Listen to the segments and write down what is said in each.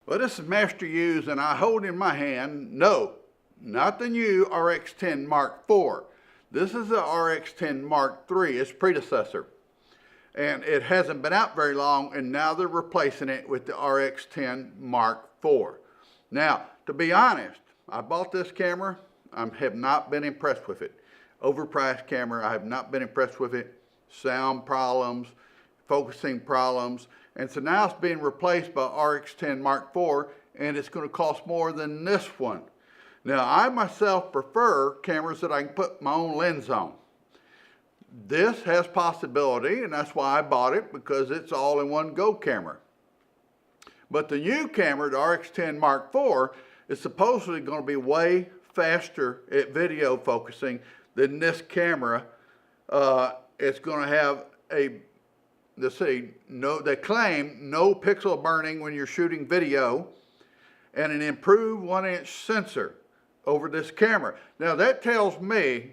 Well, this is Master Hughes, and I hold in my hand, no, not the new RX-10 Mark IV. This is the RX-10 Mark III, its predecessor. And it hasn't been out very long, and now they're replacing it with the RX-10 Mark IV. Now, to be honest, I bought this camera. I have not been impressed with it. Overpriced camera, I have not been impressed with it. Sound problems, focusing problems. And so now it's being replaced by RX-10 Mark IV, and it's going to cost more than this one. Now, I myself prefer cameras that I can put my own lens on. This has possibility, and that's why I bought it, because it's all-in-one Go camera. But the new camera, the RX-10 Mark IV, is supposedly going to be way faster at video focusing than this camera. It's going to have they claim no pixel burning when you're shooting video, and an improved 1-inch sensor over this camera. Now that tells me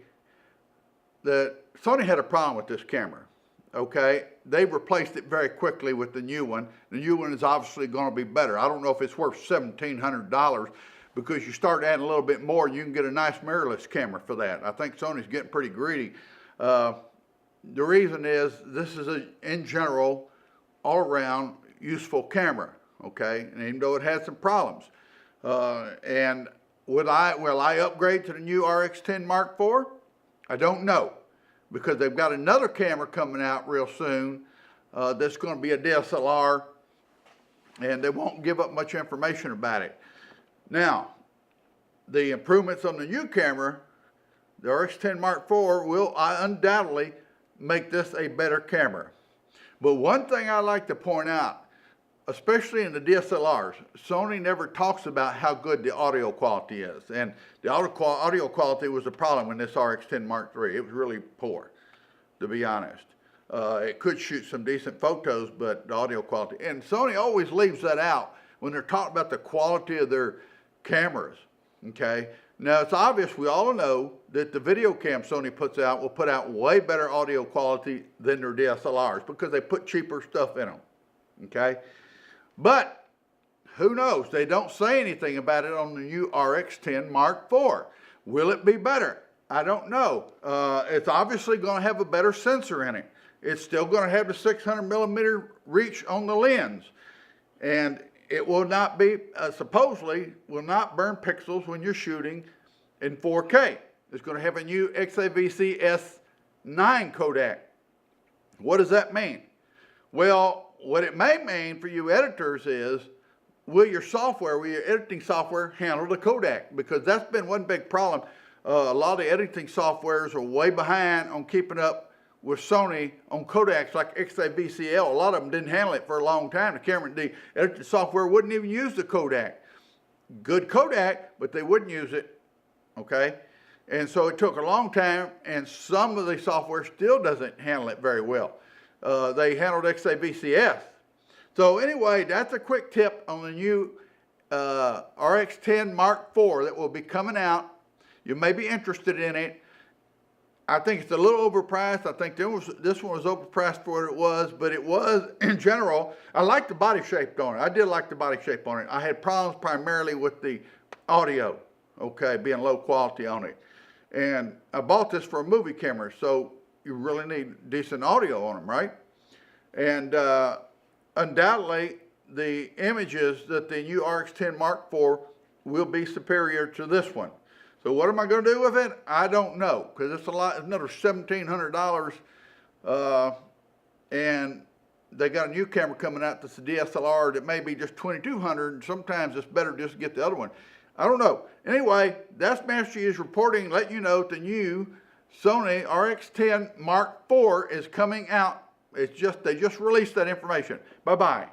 that Sony had a problem with this camera, okay? They replaced it very quickly with the new one. The new one is obviously going to be better. I don't know if it's worth $1,700, because you start adding a little bit more, you can get a nice mirrorless camera for that. I think Sony's getting pretty greedy. The reason is this is in general, all around useful camera, okay? And even though it had some problems. And will I upgrade to the new RX-10 Mark IV? I don't know, because they've got another camera coming out real soon that's going to be a DSLR, and they won't give up much information about it. Now, the improvements on the new camera, the RX-10 Mark IV, will undoubtedly make this a better camera. But one thing I like to point out, especially in the DSLRs, Sony never talks about how good the audio quality is. And the audio quality was a problem in this RX-10 Mark III. It was really poor, to be honest. It could shoot some decent photos, but the audio quality, and Sony always leaves that out when they're talking about the quality of their cameras, okay? Now, it's obvious, we all know that the video cam Sony puts out will put out way better audio quality than their DSLRs, because they put cheaper stuff in them, okay? But who knows? They don't say anything about it on the new RX-10 Mark IV. Will it be better? I don't know. It's obviously going to have a better sensor in it. It's still going to have the 600mm reach on the lens. And it will not be, supposedly, will not burn pixels when you're shooting in 4K. It's going to have a new XAVC S9 codec. What does that mean? Well, what it may mean for you editors is, will your editing software handle the codec? Because that's been one big problem. A lot of the editing softwares are way behind on keeping up with Sony on codecs like XAVCL. A lot of them didn't handle it for a long time. The editing software wouldn't even use the codec. Good codec, but they wouldn't use it, okay? And so it took a long time, and some of the software still doesn't handle it very well. They handled XAVCS. So anyway, that's a quick tip on the new RX-10 Mark IV that will be coming out. You may be interested in it. I think it's a little overpriced. I think this one was overpriced for what it was, but it was, in general, I like the body shape on it. I did like the body shape on it. I had problems primarily with the audio, okay, being low quality on it. And I bought this for a movie camera, so you really need decent audio on them, right? And undoubtedly, the images that the new RX-10 Mark IV will be superior to this one. So what am I going to do with it? I don't know, because it's another $1,700, and they got a new camera coming out that's a DSLR that may be just $2,200, and sometimes it's better just to get the other one. I don't know. Anyway, that's Master Hughes reporting, letting you know the new Sony RX-10 Mark IV is coming out. They just released that information. Bye-bye.